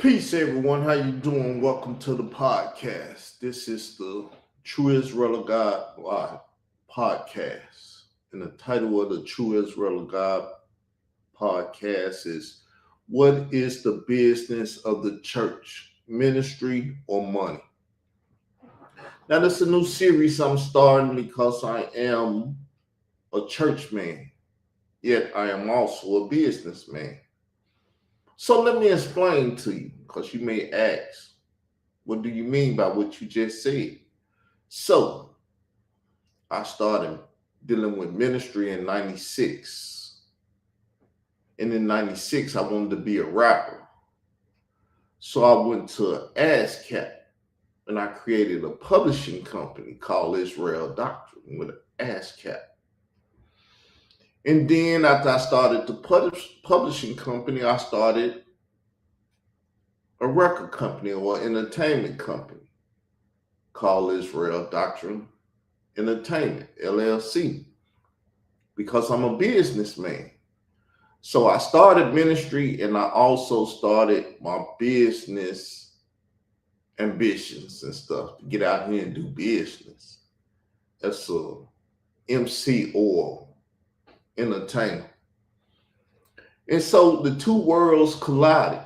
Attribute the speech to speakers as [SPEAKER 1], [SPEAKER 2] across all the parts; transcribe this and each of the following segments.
[SPEAKER 1] Peace, everyone. How you doing? Welcome to the podcast. This is the True Israel of God Live podcast. And the title of the True Israel of God podcast is What is the Business of the Church? Ministry or Money? Now, this is a new series I'm starting because I am a church man, yet I am also a businessman. So let me explain to you, because you may ask, what do you mean by what you just said? So I started dealing with ministry in 96. And in 96, I wanted to be a rapper. So I went to ASCAP and I created a publishing company called Israel Doctrine with an ASCAP. And then after I started the publishing company, I started a record company or entertainment company called Israel Doctrine Entertainment, LLC, because I'm a businessman. So I started ministry and I also started my business ambitions and stuff to get out here and do business. That's a MC or entertainer. And so the two worlds collided.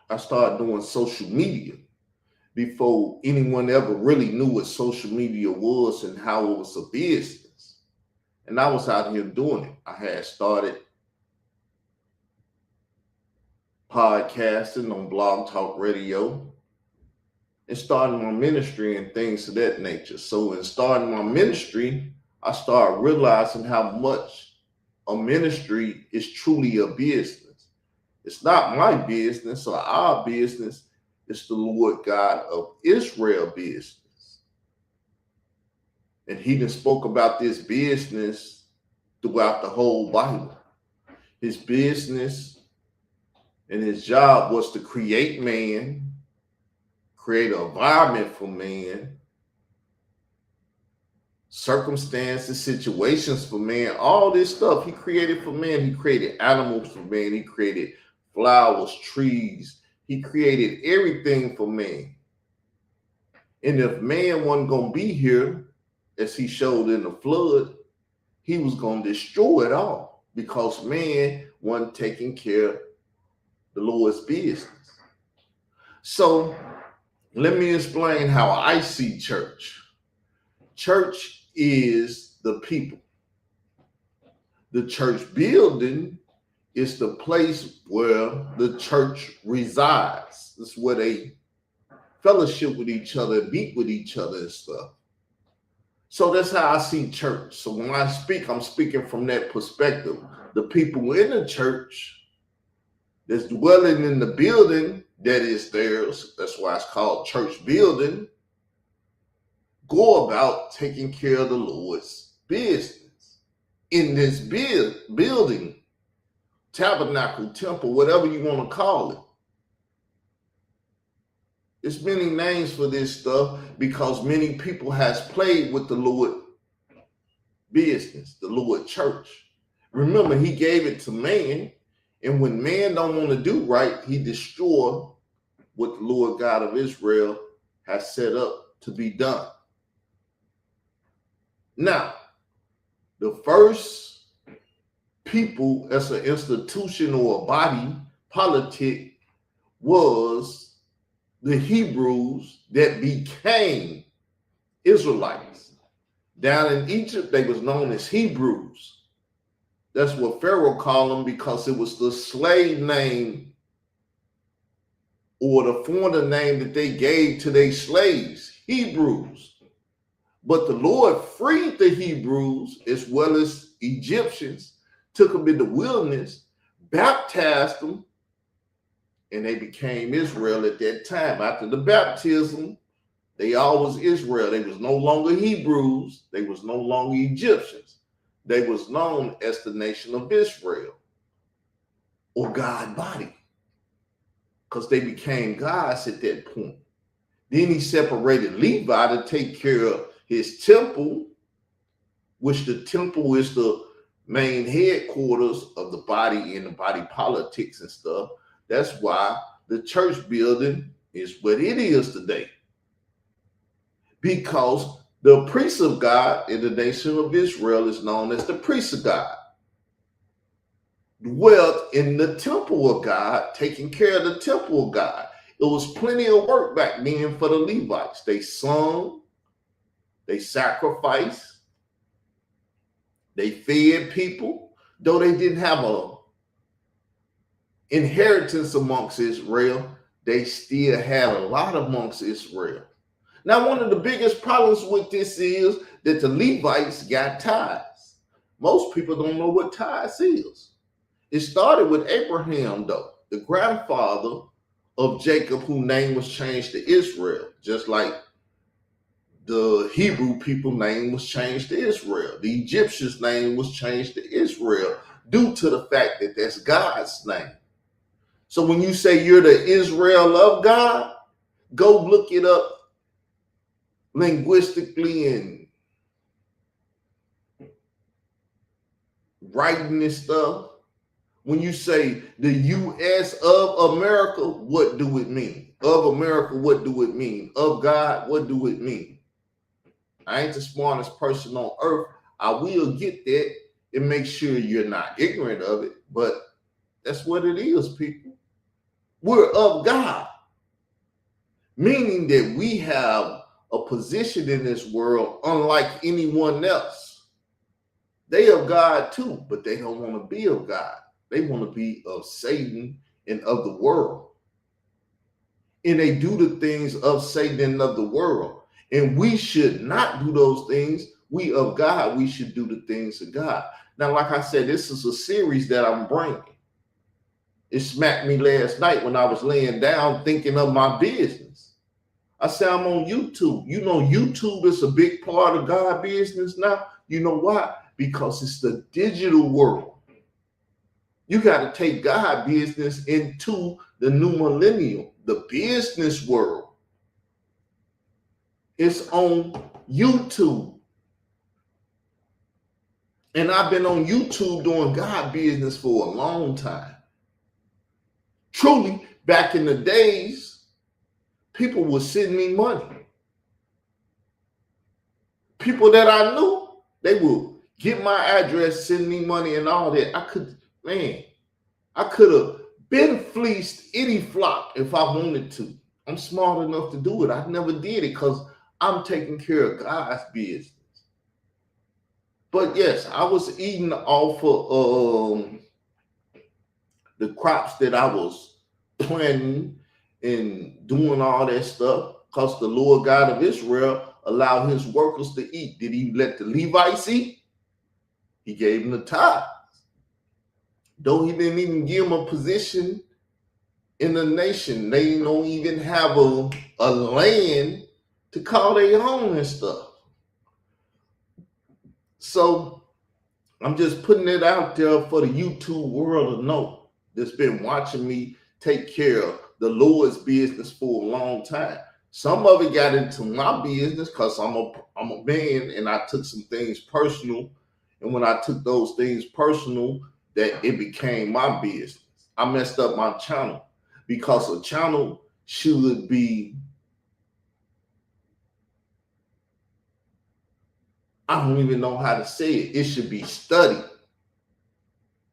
[SPEAKER 1] I started doing social media before anyone ever really knew what social media was and how it was a business. And I was out here doing it. I had started podcasting on Blog Talk Radio and starting my ministry and things of that nature. So in starting my ministry, I started realizing how much a ministry is truly a business. It's not my business or our business. It's the Lord God of Israel business. And he done spoke about this business throughout the whole Bible. His business and his job was to create man, create an environment for man, circumstances, situations for man, all this stuff he created for man. He created animals for man. He created flowers, trees. He created everything for man. And if man wasn't going to be here, as he showed in the flood, he was going to destroy it all because man wasn't taking care of the Lord's business. So let me explain how I see church. Church is the people. The church building is the place where the church resides. It's where they fellowship with each other, meet with each other and stuff. So that's how I see church. So when I speak, I'm speaking from that perspective. The people in the church that's dwelling in the building that is theirs, that's why it's called church building, go about taking care of the Lord's business in this building, tabernacle, temple, whatever you want to call it. There's many names for this stuff because many people has played with the Lord business, the Lord church. Remember, he gave it to man, and when man don't want to do right, he destroy what the Lord God of Israel has set up to be done. Now, the first people as an institution or a body politic was the Hebrews that became Israelites. Down in Egypt, they was known as Hebrews. That's what Pharaoh called them because it was the slave name or the foreigner name that they gave to their slaves, Hebrews. But the Lord freed the Hebrews as well as Egyptians, took them in the wilderness, baptized them, and they became Israel at that time. After the baptism, they all was Israel. They was no longer Hebrews. They was no longer Egyptians. They was known as the nation of Israel or God body because they became gods at that point. Then he separated Levi to take care of his temple, which the temple is the main headquarters of the body and the body politics and stuff. That's why the church building is what it is today. Because the priest of God in the nation of Israel is known as the priest of God. Dwelt in the temple of God, taking care of the temple of God. It was plenty of work back then for the Levites. They sung, they sacrificed, they fed people. Though they didn't have a inheritance amongst Israel, they still had a lot amongst Israel. Now, one of the biggest problems with this is that the Levites got tithes. Most people don't know what tithes is. It started with Abraham, though, the grandfather of Jacob, whose name was changed to Israel, just like the Hebrew people's name was changed to Israel. The Egyptians' name was changed to Israel due to the fact that that's God's name. So when you say you're the Israel of God, go look it up linguistically and writing this stuff. When you say the U.S. of America, what do it mean? Of America, what do it mean? Of God, what do it mean? I ain't the smartest person on earth. I will get that and make sure you're not ignorant of it, but that's what it is, people. We're of God, meaning that we have a position in this world unlike anyone else. They of God too, but they don't want to be of God. They want to be of Satan and of the world. And they do the things of Satan and of the world. And we should not do those things. We of God, we should do the things of God. Now, like I said, this is a series that I'm bringing. It smacked me last night when I was laying down thinking of my business. I said, I'm on YouTube. You know, YouTube is a big part of God's business now. You know why? Because it's the digital world. You got to take God's business into the new millennium, the business world. It's on YouTube. And I've been on YouTube doing God business for a long time. Truly, back in the days, people would send me money. People that I knew, they would get my address, send me money and all that. I could have been fleeced any flock if I wanted to. I'm smart enough to do it. I never did it because I'm taking care of God's business. But yes, I was eating off of the crops that I was planting and doing all that stuff because the Lord God of Israel allowed his workers to eat. Did he let the Levites eat? He gave them the tithe. Though he didn't even give them a position in the nation. They don't even have a land to call their own and stuff. So I'm just putting it out there for the YouTube world to know that's been watching me take care of the Lord's business for a long time. Some of it got into my business because I'm a man and I took some things personal. And when I took those things personal, that it became my business. I messed up my channel because a channel should be, I don't even know how to say it. It should be studied.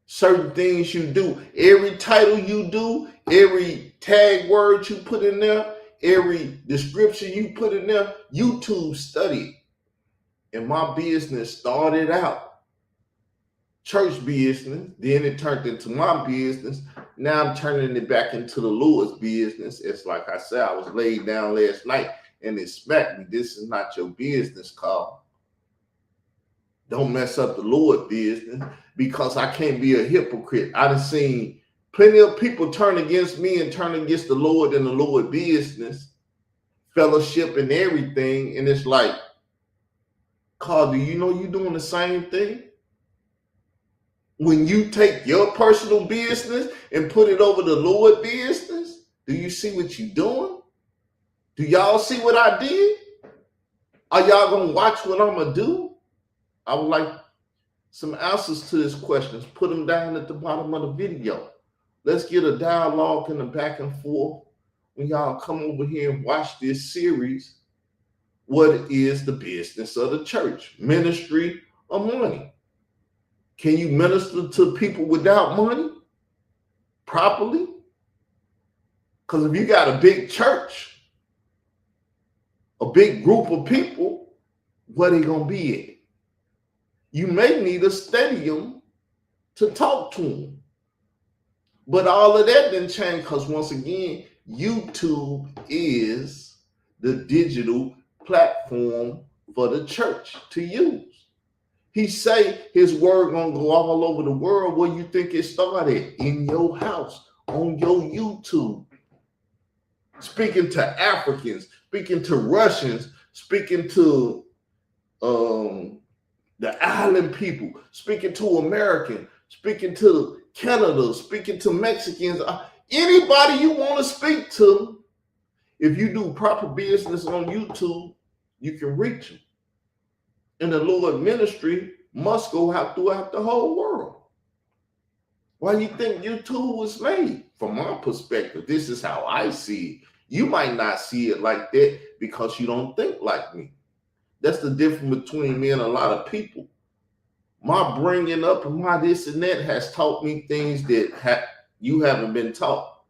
[SPEAKER 1] Certain things you do, every title you do, every tag word you put in there, every description you put in there, YouTube studied. And my business started out church business, then it turned into my business. Now I'm turning it back into the Lord's business. It's like I said, I was laid down last night and it smacked me. This is not your business, Carl. Don't mess up the Lord business because I can't be a hypocrite. I done seen plenty of people turn against me and turn against the Lord and the Lord business, fellowship and everything. And it's like, Carl, do you know you're doing the same thing? When you take your personal business and put it over the Lord business, do you see what you're doing? Do y'all see what I did? Are y'all going to watch what I'm going to do? I would like some answers to these questions. Put them down at the bottom of the video. Let's get a dialogue and a back and forth when y'all come over here and watch this series. What is the business of the church? Ministry or money? Can you minister to people without money properly? Because if you got a big church, a big group of people, where they going to be at? You may need a stadium to talk to them. But all of that didn't change because, once again, YouTube is the digital platform for the church to use. He say his word gonna go all over the world. Where you think it started? In your house, on your YouTube. Speaking to Africans, speaking to Russians, speaking to the island people, speaking to Americans, speaking to Canada, speaking to Mexicans, anybody you want to speak to. If you do proper business on YouTube, you can reach them. And the Lord ministry must go out throughout the whole world. Why do you think YouTube was made? From my perspective, this is how I see it. You might not see it like that because you don't think like me. That's the difference between me and a lot of people. My bringing up and my this and that has taught me things that you haven't been taught.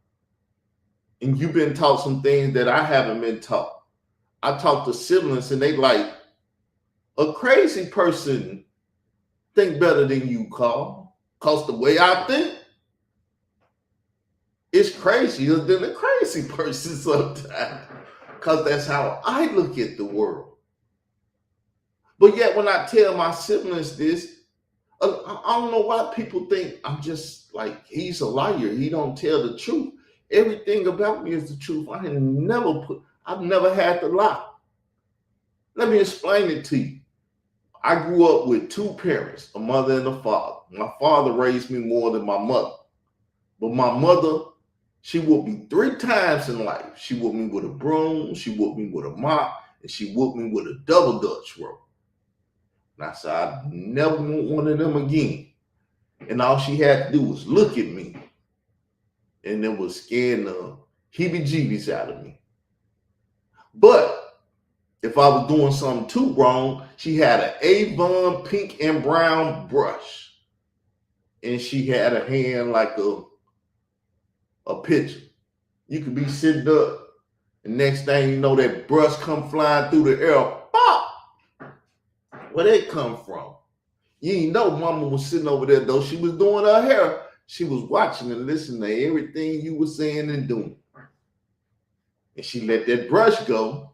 [SPEAKER 1] And you've been taught some things that I haven't been taught. I talk to siblings and they like, a crazy person think better than you, Carl. Because the way I think, it's crazier than a crazy person sometimes. Because that's how I look at the world. But yet when I tell my siblings this, I don't know why people think I'm just like, he's a liar. He don't tell the truth. Everything about me is the truth. I've never had to lie. Let me explain it to you. I grew up with two parents, a mother and a father. My father raised me more than my mother. But my mother, she whooped me 3 times in life. She whooped me with a broom, she whooped me with a mop, and she whooped me with a double Dutch rope. And I said, I never want one of them again. And all she had to do was look at me. And it was scaring the heebie-jeebies out of me. But if I was doing something too wrong, she had an Avon pink and brown brush. And she had a hand like a pitcher. You could be sitting up, and next thing you know, that brush come flying through the air. Pop! Where that come from? You ain't know mama was sitting over there, though. She was doing her hair. She was watching and listening to everything you were saying and doing. And she let that brush go,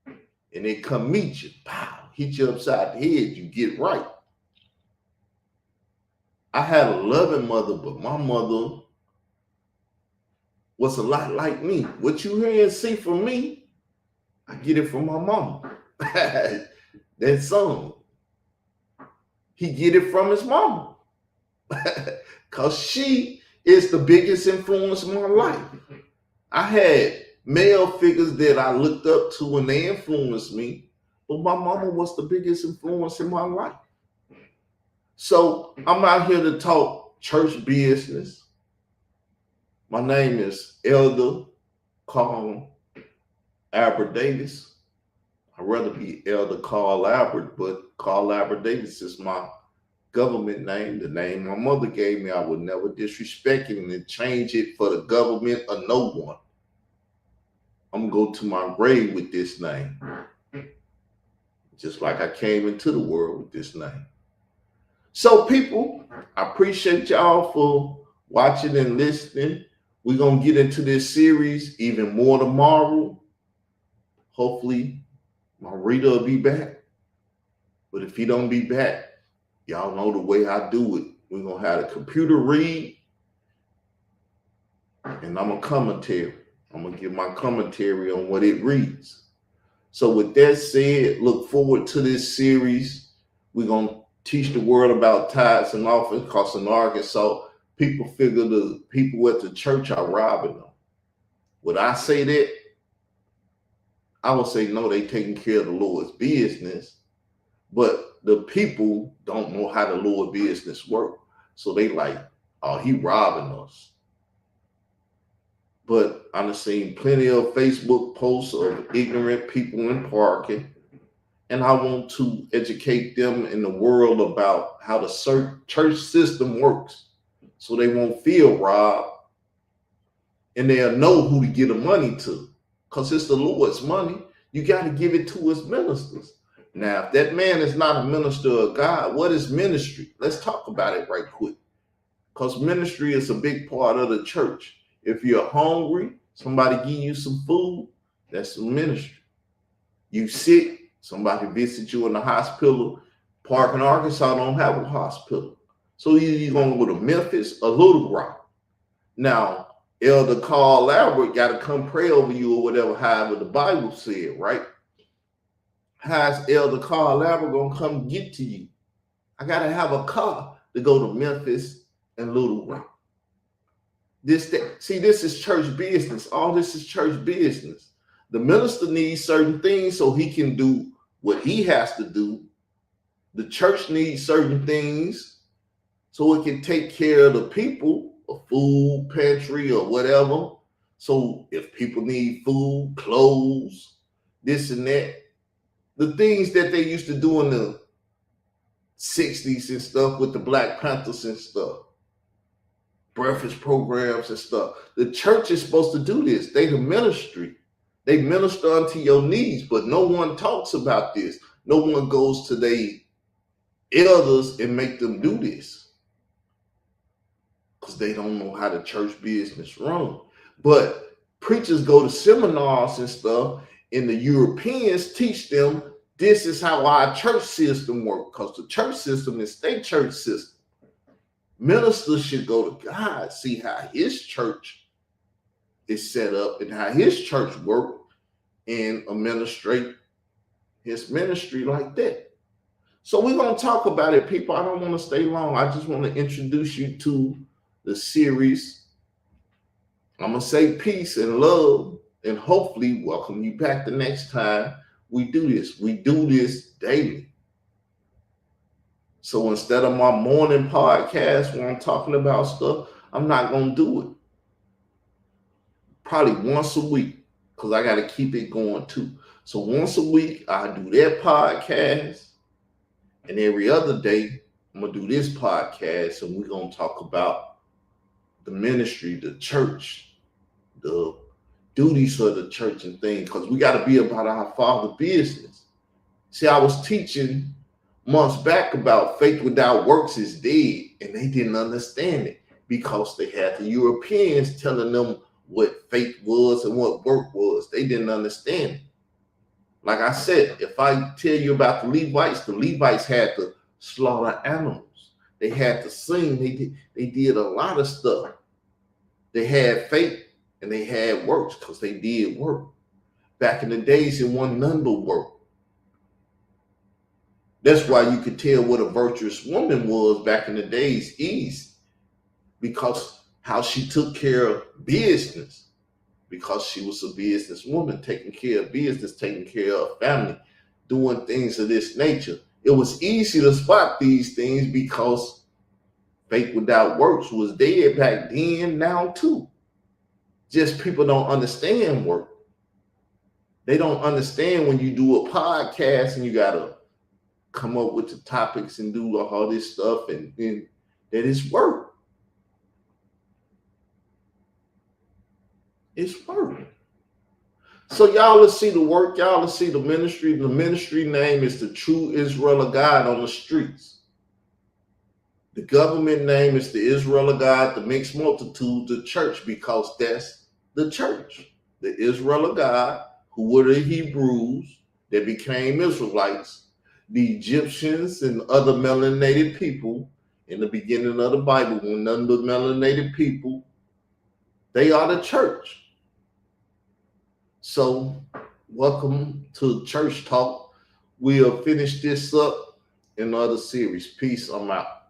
[SPEAKER 1] and it come meet you. Pow! Hit you upside the head. You get right. I had a loving mother, but my mother was a lot like me. What you hear and see from me, I get it from my mama. That son, he get it from his mama. Because she is the biggest influence in my life. I had male figures that I looked up to and they influenced me, but my mama was the biggest influence in my life. So I'm out here to talk church business. My name is Elder Carl Albert Davis. I'd rather be Elder Carl Albert, but Carl Albert Davis is my government name, the name my mother gave me. I would never disrespect it and change it for the government or no one. I'm going to go to my grave with this name. Just like I came into the world with this name. So people, I appreciate y'all for watching and listening. We're going to get into this series even more tomorrow. Hopefully, my reader will be back. But if he don't be back, y'all know the way I do it. We're going to have the computer read, and I'm a commentary. I'm going to give my commentary on what it reads. So with that said, look forward to this series. We're going to teach the world about tithes and offerings, because in Arkansas, people figure the people at the church are robbing them. Would I say that? I would say no, they taking care of the Lord's business, but the people don't know how the Lord's business work. So they like, oh, he robbing us. But I've seen plenty of Facebook posts of ignorant people in parking, and I want to educate them in the world about how the church system works, so they won't feel robbed, and they'll know who to give the money to, because it's the Lord's money. You got to give it to his ministers. Now, if that man is not a minister of God, what is ministry? Let's talk about it right quick, because ministry is a big part of the church. If you're hungry, somebody give you some food, that's some ministry. You sick, somebody visit you in the hospital. Park in Arkansas don't have a hospital. So either you're going to go to Memphis or Little Rock. Now, Elder Carl Albert got to come pray over you or whatever, however the Bible said, right? How's Elder Carl Albert going to come get to you? I got to have a car to go to Memphis and Little Rock. This is church business. All this is church business. The minister needs certain things so he can do what he has to do. The church needs certain things so it can take care of the people, a food pantry or whatever. So if people need food, clothes, this and that, the things that they used to do in the 60s and stuff with the Black Panthers and stuff, breakfast programs and stuff. The church is supposed to do this. They the ministry. They minister unto your needs, but no one talks about this. No one goes to their elders and make them do this, because they don't know how the church business runs. But preachers go to seminars and stuff, and the Europeans teach them this is how our church system works, because the church system is their church system. Ministers should go to God, see how his church is set up and how his church works, and administrate his ministry like that. So we're going to talk about it, people. I don't want to stay long. I just want to introduce you to the series. I'm going to say peace and love, and hopefully welcome you back the next time we do this. We do this daily. So instead of my morning podcast where I'm talking about stuff, I'm not going to do it. Probably once a week, because I got to keep it going too. So once a week, I do that podcast. And every other day, I'm going to do this podcast. And we're going to talk about the ministry, the church, the duties of the church and things. Because we got to be about our Father business. See, I was teaching months back about faith without works is dead, and they didn't understand it because they had the Europeans telling them what faith was and what work was. They didn't understand it. Like I said, if I tell you about the Levites had to slaughter animals. They had to sing. They did a lot of stuff. They had faith and they had works because they did work. Back in the days, it wasn't none but work. That's why you could tell what a virtuous woman was back in the days, easy, because how she took care of business, because she was a businesswoman, taking care of business, taking care of family, doing things of this nature. It was easy to spot these things because faith without works was dead back then, now too. Just people don't understand work. They don't understand when you do a podcast and you got to come up with the topics and do all this stuff, and that it's work. It's work. So y'all will see the work, y'all will see the ministry. The ministry name is the True Israel of God on the streets. The government name is the Israel of God, the mixed multitude, the church, because that's the church. The Israel of God, who were the Hebrews that became Israelites, the Egyptians and other melanated people in the beginning of the Bible, when none but melanated people, they are the church. So welcome to Church Talk. We'll finish this up in another series. Peace. I'm out.